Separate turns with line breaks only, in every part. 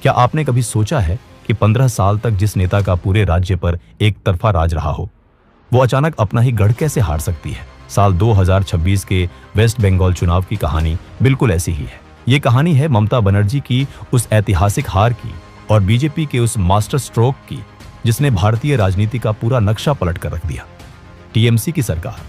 क्या आपने कभी सोचा है कि 15 साल तक जिस नेता का पूरे राज्य पर एक तरफा राज रहा हो, वो अचानक अपना ही गढ़ कैसे हार सकती है? साल 2026 के वेस्ट बंगाल चुनाव की कहानी बिल्कुल ऐसी ही है। ये कहानी है ममता बनर्जी की उस ऐतिहासिक हार की और बीजेपी के उस मास्टर स्ट्रोक की जिसने भारतीय राजनीति का पूरा नक्शा पलट कर रख दिया। टीएमसी की सरकार,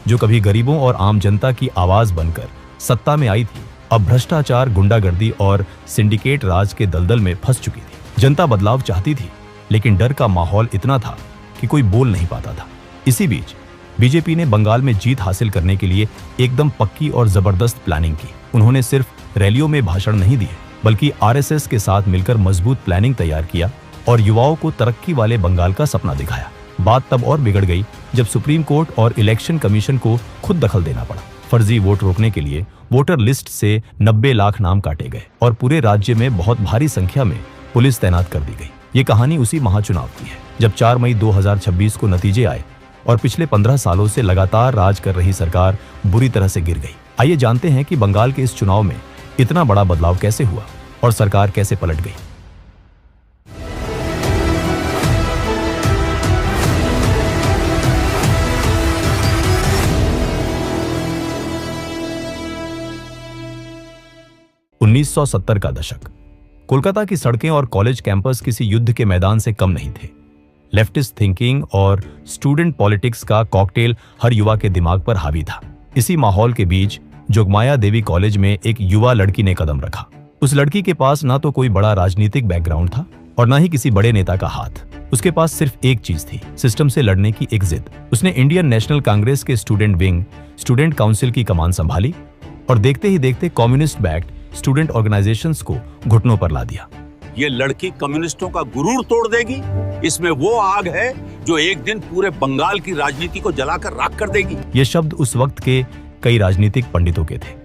जो कभी गरीबों और आम जनता की आवाज बनकर सत्ता में आई थी, अब भ्रष्टाचार, गुंडागर्दी और सिंडिकेट राज के दलदल में फंस चुकी थी। जनता बदलाव चाहती थी, लेकिन डर का माहौल इतना था कि कोई बोल नहीं पाता था। इसी बीच बीजेपी ने बंगाल में जीत हासिल करने के लिए एकदम पक्की और जबरदस्त प्लानिंग की। उन्होंने सिर्फ रैलियों में भाषण नहीं दिए, बल्कि आरएसएस के साथ मिलकर मजबूत प्लानिंग तैयार किया और युवाओं को तरक्की वाले बंगाल का सपना दिखाया। बात तब और बिगड़ गई जब सुप्रीम कोर्ट और इलेक्शन कमीशन को खुद दखल देना पड़ा। फर्जी वोट रोकने के लिए वोटर लिस्ट से 90 लाख नाम काटे गए और पूरे राज्य में बहुत भारी संख्या में पुलिस तैनात कर दी गई। ये कहानी उसी महाचुनाव की है जब 4 मई 2026 को नतीजे आए और पिछले 15 सालों से लगातार राज कर रही सरकार बुरी तरह से गिर गई। आइए जानते हैं कि बंगाल के इस चुनाव में इतना बड़ा बदलाव कैसे हुआ और सरकार कैसे पलट गई। उन्नीस सौ 70 का दशक। कोलकाता की सड़कें और कॉलेज कैंपस किसी युद्ध के मैदान से कम नहीं थे। लेफ्टिस्ट थिंकिंग और स्टूडेंट पॉलिटिक्स का कॉकटेल हर युवा के दिमाग पर हावी था। इसी माहौल के बीच जोगमाया देवी कॉलेज में एक युवा लड़की ने कदम रखा। उस लड़की के पास ना तो कोई बड़ा राजनीतिक बैकग्राउंड था और ना ही किसी बड़े नेता का हाथ। उसके पास सिर्फ एक चीज थी, सिस्टम से लड़ने की एक जिद। उसने इंडियन नेशनल कांग्रेस के स्टूडेंट विंग, स्टूडेंट काउंसिल की कमान संभाली और देखते ही देखते कम्युनिस्ट बैक्ड स्टूडेंट ऑर्गेनाइजेशंस को घुटनों पर ला दिया।
ये लड़की कम्युनिस्टों का गुरूर तोड़ देगी। इसमें वो आग है जो एक दिन पूरे बंगाल की राजनीति को जलाकर राख कर देगी।
ये शब्द उस वक्त के कई राजनीतिक पंडितों के थे,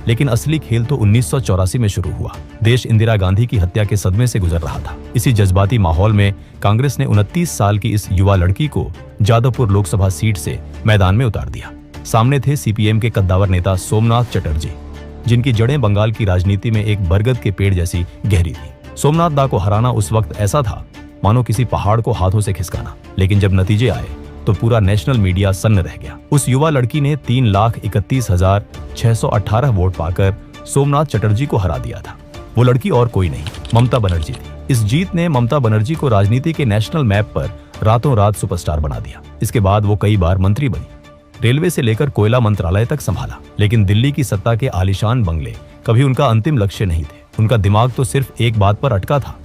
लेकिन असली खेल तो 1984 में शुरू हुआ। देश इंदिरा गांधी की हत्या के सदमे से गुजर रहा था। इसी जज्बाती माहौल में कांग्रेस ने 29 साल की इस युवा लड़की को जादवपुर लोकसभा सीट से मैदान में उतार दिया। सामने थे सीपीएम के कद्दावर नेता सोमनाथ चटर्जी, जिनकी जड़ें बंगाल की राजनीति में एक बरगद के पेड़ जैसी गहरी थी। सोमनाथ दा को हराना उस वक्त ऐसा था मानो किसी पहाड़ को हाथों से खिसकाना। लेकिन जब नतीजे आए तो पूरा नेशनल मीडिया सन्न रह गया। उस युवा लड़की ने 3,31,618 वोट पाकर सोमनाथ चटर्जी को हरा दिया था। वो लड़की और कोई नहीं, ममता बनर्जी थी। इस जीत ने ममता बनर्जी को राजनीति के नेशनल मैप पर रातों रात सुपरस्टार बना दिया। इसके बाद वो कई बार मंत्री बनी, रेलवे से लेकर कोयला मंत्रालय तक संभाला। लेकिन दिल्ली की सत्ता के आलीशान बंगले कभी उनका अंतिम लक्ष्य नहीं थे। उनका दिमाग तो सिर्फ एक बात पर अटका था,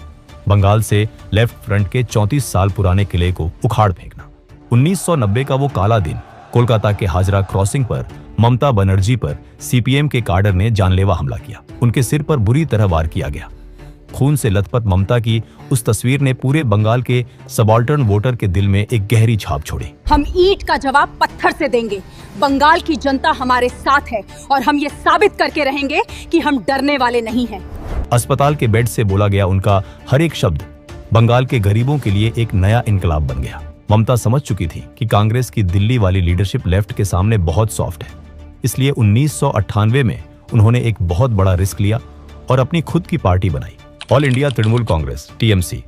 बंगाल से लेफ्ट फ्रंट के 34 साल पुराने किले को उखाड़ फेंकना। 1990 का वो काला दिन, कोलकाता के हाजरा क्रॉसिंग पर ममता बनर्जी पर सीपीएम के काडर ने जानलेवा हमला किया। उनके सिर पर बुरी तरह वार किया गया। खून से लथपथ ममता की उस तस्वीर ने पूरे बंगाल के सबाल्टर्न वोटर के दिल में एक गहरी छाप छोड़ी।
हम ईंट का जवाब पत्थर से देंगे। बंगाल की जनता हमारे साथ है और हम ये साबित करके रहेंगे कि हम डरने वाले नहीं हैं।
अस्पताल के बेड से बोला गया उनका हर एक शब्द बंगाल के गरीबों के लिए एक नया इनकलाब बन गया। ममता समझ चुकी थी कि कांग्रेस की दिल्ली वाली लीडरशिप लेफ्ट के सामने बहुत सॉफ्ट है। इसलिए 1998 में उन्होंने एक बहुत बड़ा रिस्क लिया और अपनी खुद की पार्टी बनाई, all India Trinamool Congress, TMC.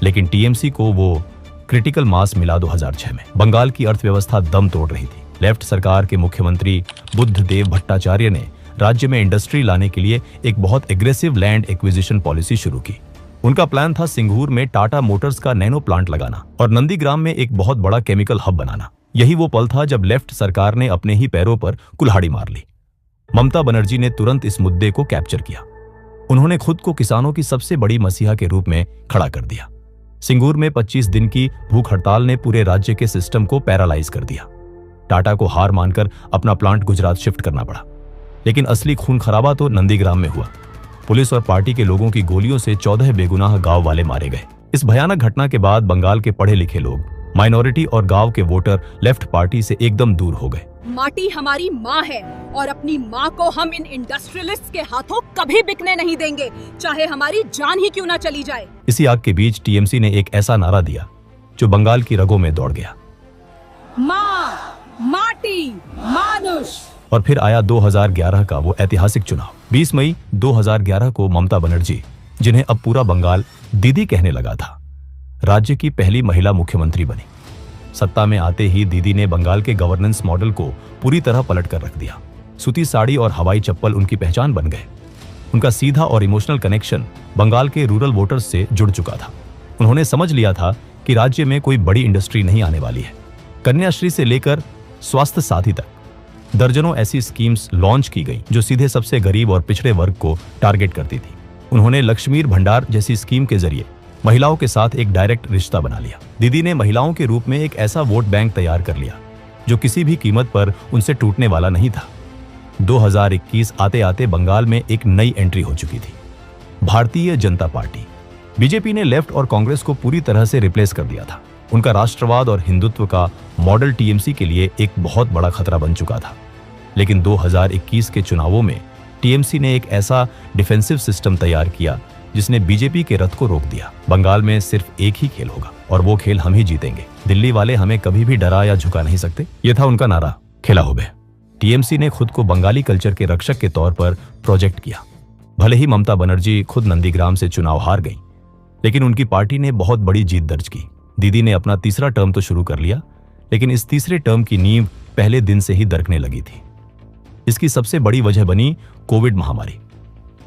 लेकिन टीएमसी को वो क्रिटिकल मास मिला 2006 में। बंगाल की अर्थव्यवस्था दम तोड़ रही थी। लेफ्ट सरकार के मुख्यमंत्री बुद्धदेव भट्टाचार्य ने राज्य में इंडस्ट्री लाने के लिए एक बहुत एग्रेसिव लैंड एक्विजिशन पॉलिसी शुरू की। उनका प्लान था सिंगूर में टाटा मोटर्स का नैनो प्लांट लगाना और नंदीग्राम में एक बहुत बड़ा केमिकल हब बनाना। यही वो पल था जब लेफ्ट सरकार ने अपने ही पैरों पर कुल्हाड़ी मार ली। ममता बनर्जी ने तुरंत इस मुद्दे को कैप्चर किया। उन्होंने खुद को किसानों की सबसे बड़ी मसीहा के रूप में खड़ा कर दिया। सिंगूर में 25 दिन की भूख हड़ताल ने पूरे राज्य के सिस्टम को पैरालाइज कर दिया। टाटा को हार मानकर अपना प्लांट गुजरात शिफ्ट करना पड़ा। लेकिन असली खून खराबा तो नंदीग्राम में हुआ। पुलिस और पार्टी के लोगों की गोलियों से 14 बेगुनाह गांव वाले मारे गए। इस भयानक घटना के बाद बंगाल के पढ़े लिखे लोग, माइनॉरिटी और गांव के वोटर लेफ्ट पार्टी से एकदम दूर हो गए।
माटी हमारी माँ है और अपनी माँ को हम इन इंडस्ट्रियलिस्ट्स के हाथों कभी बिकने नहीं देंगे, चाहे हमारी जान ही क्यों ना चली जाए।
इसी आग के बीच टीएमसी ने एक ऐसा नारा दिया जो बंगाल की रगों में दौड़ गया,
माँ, माटी, मानुष।
और फिर आया 2011 का वो ऐतिहासिक चुनाव। 20 मई 2011 को ममता बनर्जी जिन्हें अब पूरा बंगाल दीदी कहने लगा था। राज्य की पहली महिला मुख्यमंत्री बनी। सत्ता में आते ही दीदी ने बंगाल के गवर्नेंस मॉडल को पूरी तरह पलट कर रख दिया। सूती साड़ी और हवाई चप्पल उनकी पहचान बन गए। उनका सीधा और इमोशनल कनेक्शन बंगाल के रूरल वोटर्स से जुड़ चुका था। उन्होंने समझ लिया था कि राज्य में कोई बड़ी इंडस्ट्री नहीं आने वाली है। कन्याश्री से लेकर स्वास्थ्य साथी तक दर्जनों ऐसी स्कीम्स लॉन्च की गई जो सीधे सबसे गरीब और पिछड़े वर्ग को टारगेट करती थी। उन्होंने लक्ष्मीर भंडार जैसी स्कीम के जरिए महिलाओं के साथ एक डायरेक्ट रिश्ता बना लिया। दीदी ने महिलाओं के रूप में एक ऐसा वोट बैंक तैयार कर लिया जो किसी भी कीमत पर उनसे टूटने वाला नहीं था। 2021 आते आते बंगाल में एक नई एंट्री हो चुकी थी, भारतीय जनता पार्टी। बीजेपी ने लेफ्ट और कांग्रेस को पूरी तरह से रिप्लेस कर दिया था। उनका राष्ट्रवाद और हिंदुत्व का मॉडल टीएमसी के लिए एक बहुत बड़ा खतरा बन चुका था। लेकिन 2021 के चुनावों में टीएमसी ने एक ऐसा डिफेंसिव सिस्टम तैयार किया जिसने बीजेपी के रथ को रोक दिया। बंगाल में सिर्फ एक ही खेल होगा और वो खेल हम ही जीतेंगे। दिल्ली वाले हमें कभी भी डरा या झुका नहीं सकते, ये था उनका नारा, खेला होबे। टीएमसी ने खुद को बंगाली कल्चर के रक्षक के तौर पर प्रोजेक्ट किया। भले ही ममता बनर्जी खुद नंदीग्राम से चुनाव हार गई, लेकिन उनकी पार्टी ने बहुत बड़ी जीत दर्ज की। दीदी ने अपना तीसरा टर्म तो शुरू कर लिया, लेकिन इस तीसरे टर्म की नींव पहले दिन से ही दरकने लगी थी। इसकी सबसे बड़ी वजह बनी कोविड महामारी।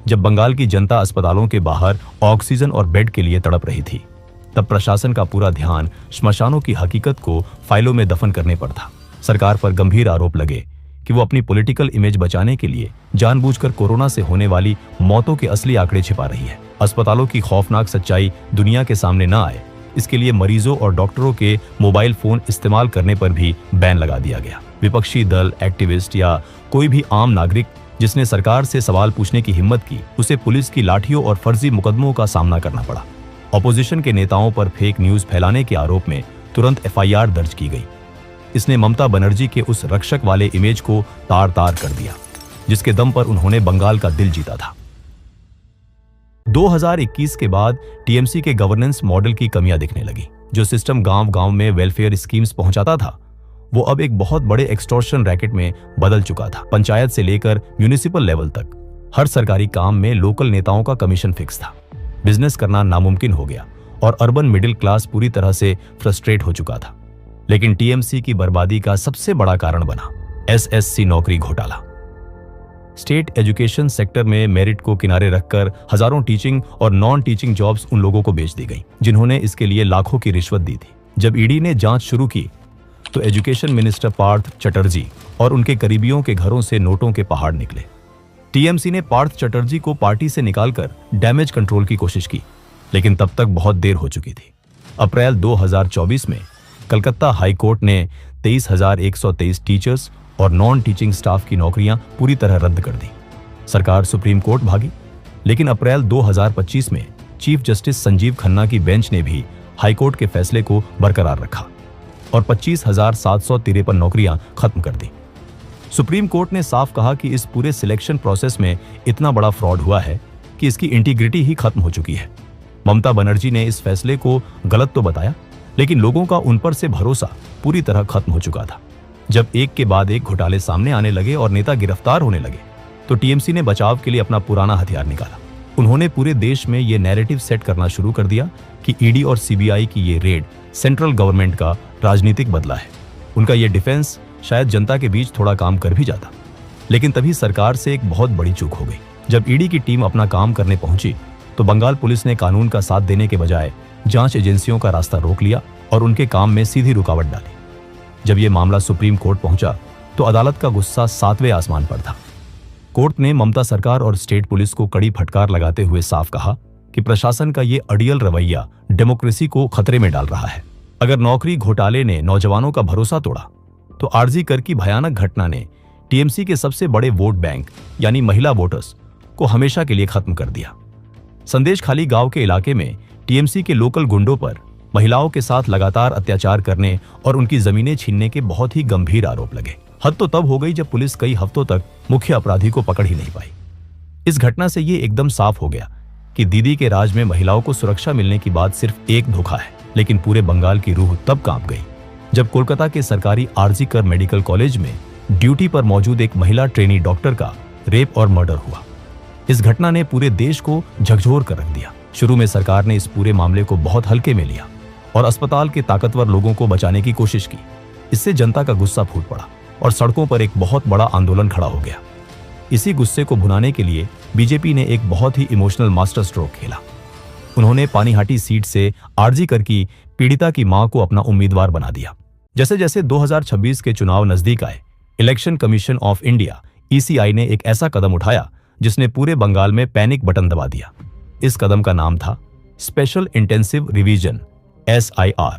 जब बंगाल की जनता अस्पतालों के बाहर ऑक्सीजन और बेड के लिए तड़प रही थी, तब प्रशासन का पूरा ध्यान श्मशानों की हकीकत को फाइलों में दफन करने पर था। सरकार पर गंभीर आरोप लगे कि वो अपनी पॉलिटिकल इमेज बचाने के लिए जानबूझकर कोरोना से होने वाली मौतों के असली आंकड़े छिपा रही है। अस्पतालों की खौफनाक सच्चाई दुनिया के सामने न आए, इसके लिए मरीजों और डॉक्टरों के मोबाइल फोन इस्तेमाल करने पर भी बैन लगा दिया गया। विपक्षी दल, एक्टिविस्ट या कोई भी आम नागरिक जिसने सरकार से सवाल पूछने की हिम्मत की, उसे पुलिस की लाठियों और फर्जी मुकदमों का सामना करना पड़ा। ऑपोजिशन के नेताओं पर फेक न्यूज फैलाने के आरोप में तुरंत एफआईआर दर्ज की गई। इसने ममता बनर्जी के उस रक्षक वाले इमेज को तार तार कर दिया, जिसके दम पर उन्होंने बंगाल का दिल जीता था। 2021 के बाद टीएमसी के गवर्नेंस मॉडल की कमियां दिखने लगी। जो सिस्टम गांव-गांव में वेलफेयर स्कीम्स पहुंचाता था, वो अब एक बहुत बड़े एक्सटॉर्शन रैकेट में बदल चुका था। पंचायत से लेकर म्यूनिसिपल लेवल तक हर सरकारी काम में लोकल नेताओं का कमीशन फिक्स था। बिजनेस करना नामुमकिन हो गया और अर्बन मिडिल क्लास पूरी तरह से फ्रस्ट्रेट हो चुका था। लेकिन टीएमसी की बर्बादी का सबसे बड़ा कारण बना एसएससी नौकरी घोटाला। स्टेट एजुकेशन सेक्टर में मेरिट को किनारे रखकर हजारों टीचिंग और नॉन टीचिंग जॉब्स उन लोगों को बेच दी गई जिन्होंने इसके लिए लाखों की रिश्वत दी थी। जब ईडी ने जांच शुरू की तो एजुकेशन मिनिस्टर पार्थ चटर्जी और उनके करीबियों के घरों से नोटों के पहाड़ निकले। टीएमसी ने पार्थ चटर्जी को पार्टी से निकालकर डैमेज कंट्रोल की कोशिश की, लेकिन तब तक बहुत देर हो चुकी थी। अप्रैल 2024 में कलकत्ता हाई कोर्ट ने 23,123 टीचर्स और नॉन टीचिंग स्टाफ की नौकरियां पूरी तरह रद्द कर दी। सरकार सुप्रीम कोर्ट भागी, लेकिन अप्रैल 2025 में चीफ जस्टिस संजीव खन्ना की बेंच ने भी हाईकोर्ट के फैसले को बरकरार रखा और 25,753 नौकरियां खत्म कर दी। सुप्रीम कोर्ट ने साफ कहा कि इस पूरे सिलेक्शन प्रोसेस में इतना बड़ा फ्रॉड हुआ है कि इसकी इंटीग्रिटी ही खत्म हो चुकी है। ममता बनर्जी ने इस फैसले को गलत तो बताया, लेकिन लोगों का उन पर से भरोसा पूरी तरह खत्म हो चुका था। जब एक के बाद एक घोटाले सामने आने लगे और नेता गिरफ्तार होने लगे, तो टीएमसी ने बचाव के लिए अपना पुराना हथियार निकाला। उन्होंने पूरे देश में ये नैरेटिव सेट करना शुरू कर दिया कि ईडी और सीबीआई की ये रेड सेंट्रल गवर्नमेंट का राजनीतिक बदला है। उनका ये डिफेंस शायद जनता के बीच थोड़ा काम कर भी जाता, लेकिन तभी सरकार से एक बहुत बड़ी चूक हो गई। जब ईडी की टीम अपना काम करने पहुंची, तो बंगाल पुलिस ने कानून का साथ देने के बजाय जांच एजेंसियों का रास्ता रोक लिया और उनके काम में सीधी रुकावट डाली। जब यह मामला सुप्रीम कोर्ट पहुंचा, तो अदालत का गुस्सा 7वें आसमान पर था। कोर्ट ने ममता सरकार और स्टेट पुलिस को कड़ी फटकार लगाते हुए साफ कहा कि प्रशासन का ये अड़ियल रवैया डेमोक्रेसी को खतरे में डाल रहा है। अगर नौकरी घोटाले ने नौजवानों का भरोसा तोड़ा, तो आरजी कर की भयानक घटना ने टीएमसी के सबसे बड़े वोट बैंक यानी महिला वोटर्स को हमेशा के लिए खत्म कर दिया। संदेशखाली गांव के इलाके में टीएमसी के लोकल गुंडों पर महिलाओं के साथ लगातार अत्याचार करने और उनकी जमीनें छीनने के बहुत ही गंभीर आरोप लगे। हद तो तब हो गई जब पुलिस कई हफ्तों तक मुख्य अपराधी को पकड़ ही नहीं पाई। इस घटना से ये एकदम साफ हो गया कि दीदी के राज में महिलाओं को सुरक्षा मिलने की बात सिर्फ एक धोखा है। लेकिन पूरे बंगाल की रूह तब कांप गई जब कोलकाता के सरकारी आरजी कर मेडिकल कॉलेज में ड्यूटी पर मौजूद एक महिला ट्रेनी डॉक्टर का रेप और मर्डर हुआ। इस घटना ने पूरे देश को झकझोर कर रख दिया। शुरू में सरकार ने इस पूरे मामले को बहुत हल्के में लिया और अस्पताल के ताकतवर लोगों को बचाने की कोशिश की। इससे जनता का गुस्सा फूट पड़ा और सड़कों पर एक बहुत बड़ा आंदोलन खड़ा हो गया। इसी गुस्से को भुनाने के लिए बीजेपी ने एक बहुत ही इमोशनल मास्टर स्ट्रोक खेला। उन्होंने पानीहाटी सीट से आरजी करके पीड़िता की मां को अपना उम्मीदवार बना दिया। जैसे जैसे 2026 के चुनाव नजदीक आए, election commission of India (ECI) ने एक ऐसा कदम उठाया जिसने पूरे बंगाल में पैनिक बटन दबा दिया। इस कदम का नाम था स्पेशल इंटेंसिव रिवीजन (SIR).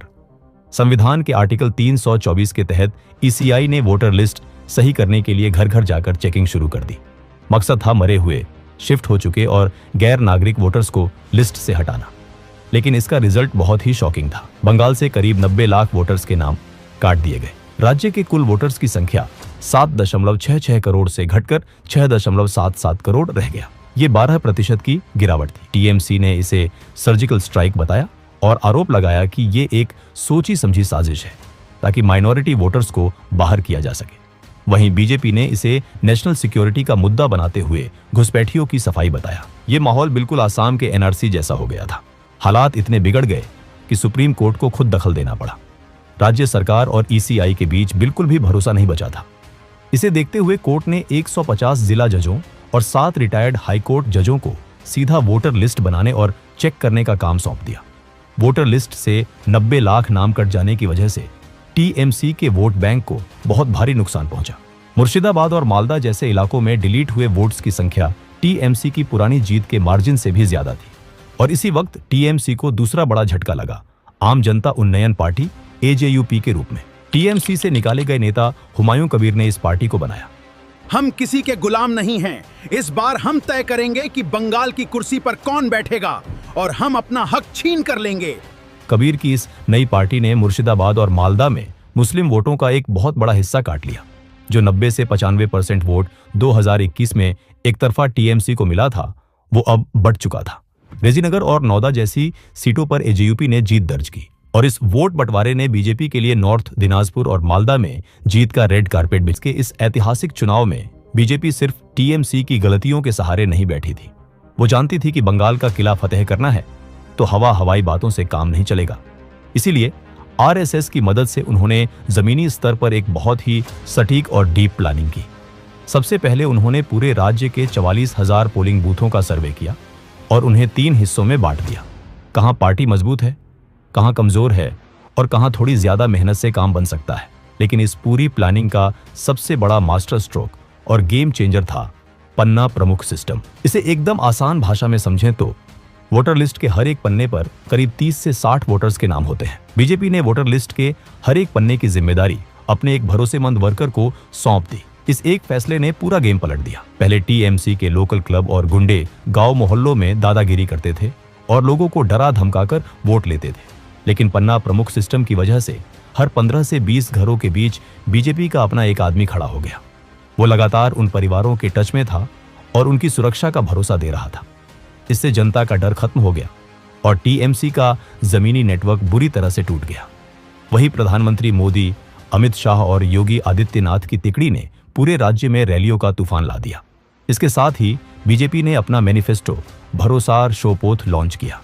संविधान के आर्टिकल 324 के तहत ECI ने वोटर लिस्ट सही करने के लिए घर घर जाकर चेकिंग शुरू कर दी। मकसद था मरे हुए, शिफ्ट हो चुके और गैर नागरिक वोटर्स को लिस्ट से हटाना। लेकिन इसका रिजल्ट बहुत ही शॉकिंग था। बंगाल से करीब 90 लाख वोटर्स के नाम काट दिए गए। राज्य के कुल वोटर्स की संख्या 7.66 करोड़ से घटकर 6.77 करोड़ रह गया। ये 12% की गिरावट थी। TMC ने इसे सर्जिकल स्ट्राइक बताया और आरोप लगाया कि ये एक सोची समझी साजिश है ताकि माइनॉरिटी वोटर्स को बाहर किया जा सके। वहीं बीजेपी ने इसे नेशनल सिक्योरिटी का मुद्दा बनाते हुए घुसपैठियों की सफाई बताया। ये माहौल बिल्कुल आसाम के NRC जैसा हो गया था। हालात इतने बिगड़ गए कि सुप्रीम कोर्ट को खुद दखल देना पड़ा। राज्य सरकार और ECI के बीच बिल्कुल भी भरोसा नहीं बचा था। इसे देखते हुए कोर्ट ने 150 जिला जजों और 7 रिटायर्ड हाईकोर्ट जजों को सीधा वोटर लिस्ट बनाने और चेक करने का काम सौंप दिया। वोटर लिस्ट से 90 लाख नाम कट जाने की वजह से TMC के वोट बैंक को बहुत भारी नुकसान पहुंचा। मुर्शिदाबाद और मालदा जैसे इलाकों में डिलीट हुए वोट्स की संख्या TMC की पुरानी जीत के मार्जिन से भी ज्यादा थी। और इसी वक्त TMC को दूसरा बड़ा झटका लगा, आम जनता उन्नयन पार्टी AJUP के रूप में। TMC से निकाले गए नेता हुमायूं कबीर ने इस पार्टी को बनाया।
हम किसी के गुलाम नहीं हैं। इस बार हम तय करेंगे कि बंगाल की कुर्सी पर कौन बैठेगा और हम अपना हक छीन कर लेंगे।
कबीर की इस नई पार्टी ने मुर्शिदाबाद और मालदा में मुस्लिम वोटों का एक बहुत बड़ा हिस्सा काट लिया। जो 90 से 95% वोट 2021 में एक तरफा TMC को मिला था, वो अब बढ़ चुका था। रेजीनगर और नौदा जैसी सीटों पर AJUP ने जीत दर्ज की और इस वोट बंटवारे ने बीजेपी के लिए नॉर्थ दिनाजपुर और मालदा में जीत का रेड कारपेट बिछ के इस ऐतिहासिक चुनाव में बीजेपी सिर्फ TMC की गलतियों के सहारे नहीं बैठी थी। वो जानती थी कि बंगाल का किला फतेह करना है तो हवाई बातों से काम नहीं चलेगा। इसीलिए RSS की मदद से उन्होंने जमीनी स्तर पर एक बहुत ही सटीक और डीप प्लानिंग की। सबसे पहले उन्होंने पूरे राज्य के 44,000 पोलिंग बूथों का सर्वे किया और उन्हें 3 हिस्सों में बांट दिया। कहां पार्टी मजबूत है, कहां कमजोर है और कहां थोड़ी ज्यादा मेहनत से काम बन सकता है। लेकिन इस पूरी प्लानिंग का सबसे बड़ा मास्टर स्ट्रोक और गेम चेंजर था पन्ना प्रमुख सिस्टम। इसे एकदम आसान भाषा में समझें तो वोटर लिस्ट के हर एक पन्ने पर करीब 30 से 60 वोटर्स के नाम होते हैं। बीजेपी ने वोटर लिस्ट के हर एक पन्ने की जिम्मेदारी अपने एक भरोसेमंद वर्कर को सौंप दी। इस एक फैसले ने पूरा गेम पलट दिया। पहले TMC के लोकल क्लब और गुंडे गांव मोहल्लों में दादागिरी करते थे और लोगों को डरा धमकाकर वोट लेते थे। लेकिन पन्ना प्रमुख सिस्टम की वजह से हर 15 से 20 घरों के बीच बीजेपी का अपना एक आदमी खड़ा हो गया। वो लगातार उन परिवारों के टच में था और उनकी सुरक्षा का भरोसा दे रहा था। इससे जनता का डर खत्म हो गया और TMC का जमीनी नेटवर्क बुरी तरह से टूट गया। वही प्रधानमंत्री मोदी, अमित शाह और योगी आदित्यनाथ की तिकड़ी ने पूरे राज्य में रैलियों का तूफान ला दिया। इसके साथ ही बीजेपी ने अपना मैनिफेस्टो भरोसार शोपोथ लॉन्च किया।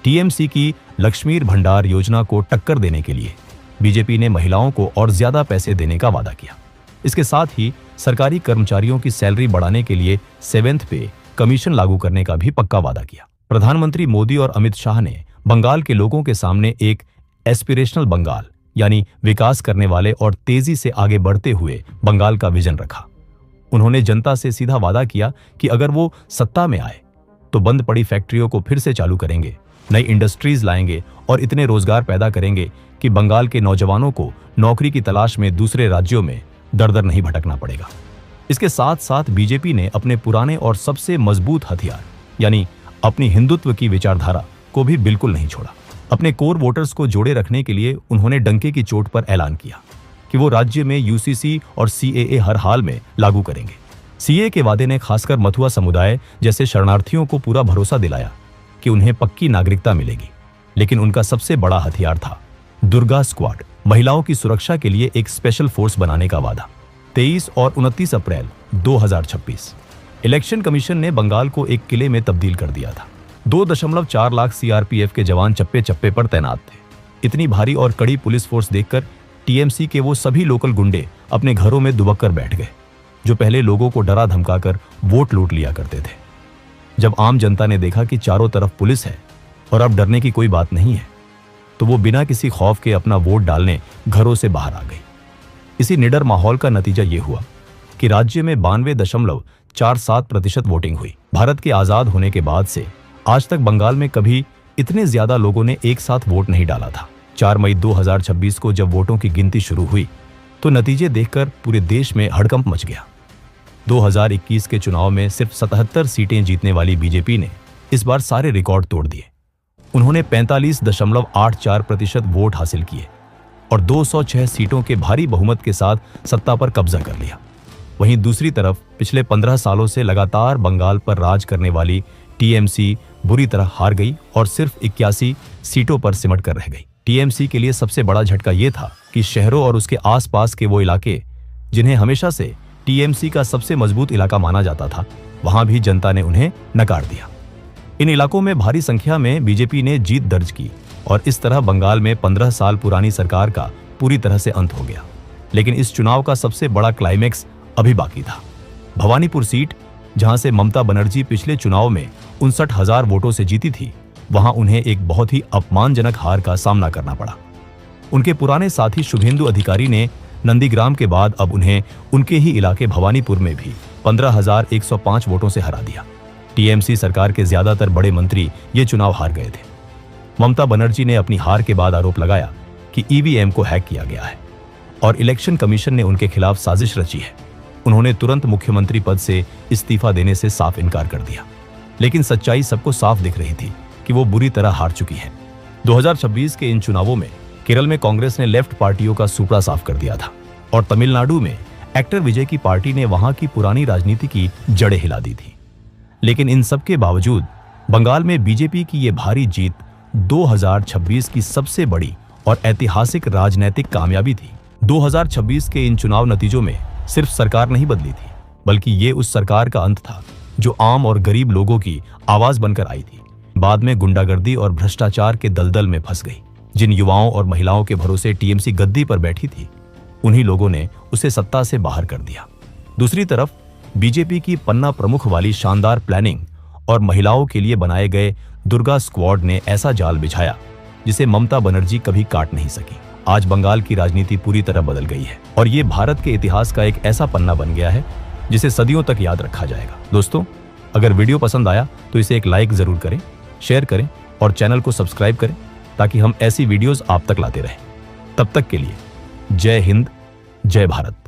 TMC की लक्ष्मीर भंडार योजना को टक्कर देने के लिए बीजेपी ने महिलाओं को और ज्यादा पैसे देने का वादा किया। इसके साथ ही सरकारी कर्मचारियों की सैलरी बढ़ाने के लिए 7th पे कमीशन लागू करने का भी पक्का वादा किया। प्रधानमंत्री मोदी और अमित शाह ने बंगाल के लोगों के सामने एक एस्पिरेशनल बंगाल यानी विकास करने वाले और तेजी से आगे बढ़ते हुए बंगाल का विजन रखा। उन्होंने जनता से सीधा वादा किया कि अगर वो सत्ता में आए तो बंद पड़ी फैक्ट्रियों को फिर से चालू करेंगे, नई इंडस्ट्रीज लाएंगे और इतने रोजगार पैदा करेंगे कि बंगाल के नौजवानों को नौकरी की तलाश में दूसरे राज्यों में दर-दर नहीं भटकना पड़ेगा। इसके साथ साथ बीजेपी ने अपने पुराने और सबसे मजबूत हथियार यानी अपनी हिंदुत्व की विचारधारा को भी बिल्कुल नहीं छोड़ा। अपने कोर वोटर्स को जोड़े रखने के लिए उन्होंने डंके की चोट पर ऐलान किया कि वो राज्य में UCC और CAA हर हाल में लागू करेंगे। CAA के वादे ने खासकर मथुआ समुदाय जैसे शरणार्थियों को पूरा भरोसा दिलाया कि उन्हें पक्की नागरिकता मिलेगी। लेकिन उनका सबसे बड़ा हथियार था दुर्गा स्क्वाड, महिलाओं की सुरक्षा के लिए एक स्पेशल फोर्स बनाने का वादा। 23 और 29 अप्रैल 2026 इलेक्शन कमीशन ने बंगाल को एक किले में तब्दील कर दिया था। 2.4 लाख सीआरपीएफ के जवान चप्पे चप्पे पर तैनात थे। इतनी भारी और कड़ी पुलिस फोर्स देखकर टीएमसी के वो सभी लोकल गुंडे अपने घरों में दुबक कर बैठ गए, जो पहले लोगों को डरा धमकाकर वोट लूट लिया करते थे। जब आम जनता ने देखा कि चारों तरफ पुलिस है और अब डरने की कोई बात नहीं है, तो वो बिना किसी खौफ के अपना वोट डालने घरों से बाहर आ गई। इसी निडर माहौल का नतीजा ये हुआ कि राज्य में 92.47% वोटिंग हुई। भारत के आजाद होने के बाद से आज तक बंगाल में कभी इतने ज्यादा लोगों ने एक साथ वोट नहीं डाला था। 4 मई 2026 को जब वोटों की गिनती शुरू हुई तो नतीजे देखकर पूरे देश में हड़कंप मच गया। 2021 के चुनाव में सिर्फ 77 सीटें जीतने वाली बीजेपी ने इस बार सारे रिकॉर्ड तोड़ दिए। उन्होंने 45.84% वोट हासिल किए और 206 सीटों के भारी बहुमत के साथ सत्ता पर कब्जा कर लिया। वहीं दूसरी तरफ पिछले 15 सालों से लगातार बंगाल पर राज करने वाली टीएमसी बुरी तरह हार गई और सिर्फ 81 सीटों पर सिमट कर रह गई। टीएमसी के लिए सबसे बड़ा झटका यह था कि शहरों और उसके आसपास के वो इलाके जिन्हें हमेशा से टीएमसी का सबसे मजबूत इलाका माना जाता था, वहां भी जनता ने उन्हें नकार दिया। इन इलाकों में भारी संख्या में बीजेपी ने जीत दर्ज की और इस तरह बंगाल में 15 साल पुरानी सरकार का पूरी तरह से अंत हो गया। लेकिन इस चुनाव का सबसे बड़ा क्लाइमेक्स अभी बाकी था। भवानीपुर सीट, जहां से ममता बनर्जी पिछले चुनाव में 59,000 वोटों से जीती थी, वहां उन्हें एक बहुत ही अपमानजनक हार का सामना करना पड़ा। उनके पुराने साथी शुभेंदु अधिकारी ने नंदीग्राम के बाद अब उन्हें उनके ही इलाके भवानीपुर में भी 15,105 वोटों से हरा दिया। टीएमसी सरकार के ज्यादातर बड़े मंत्री ये चुनाव हार गए थे। ममता बनर्जी ने अपनी हार के बाद आरोप लगाया कि ईवीएम को हैक किया गया है और इलेक्शन कमीशन ने उनके खिलाफ साजिश रची है। उन्होंने तुरंत मुख्यमंत्री पद से इस्तीफा देने से साफ इनकार कर दिया। लेकिन सच्चाई सबको साफ दिख रही थी कि वो बुरी तरह हार चुकी है। 2026 के इन चुनावों में केरल में कांग्रेस ने लेफ्ट पार्टियों का सुपड़ा साफ कर दिया था और तमिलनाडु में एक्टर विजय की पार्टी ने वहां की पुरानी राजनीति की जड़ें हिला दी थी। लेकिन इन सब के बावजूद बंगाल में बीजेपी की ये भारी जीत 2026 की सबसे बड़ी और ऐतिहासिक राजनीतिक कामयाबी थी। 2026 के इन चुनाव नतीजों में सिर्फ सरकार नहीं बदली थी, बल्कि ये उस सरकार का अंत था जो आम और गरीब लोगों की आवाज बनकर आई थी। बाद में गुंडागर्दी और भ्रष्टाचार के दलदल में फंस गई। जिन युवाओं और महिलाओं के भरोसे टीएमसी गद्दी पर बैठी थी, उन्हीं लोगों ने उसे सत्ता से बाहर कर दिया। दूसरी तरफ बीजेपी की पन्ना प्रमुख वाली शानदार प्लानिंग और महिलाओं के लिए बनाए गए दुर्गा स्क्वाड ने ऐसा जाल बिछाया जिसे ममता बनर्जी कभी काट नहीं सकी। आज बंगाल की राजनीति पूरी तरह बदल गई है और ये भारत के इतिहास का एक ऐसा पन्ना बन गया है जिसे सदियों तक याद रखा जाएगा। दोस्तों, अगर वीडियो पसंद आया तो इसे एक लाइक जरूर करें, शेयर करें और चैनल को सब्सक्राइब करें ताकि हम ऐसी वीडियोस आप तक लाते रहें। तब तक के लिए जय हिंद, जय भारत।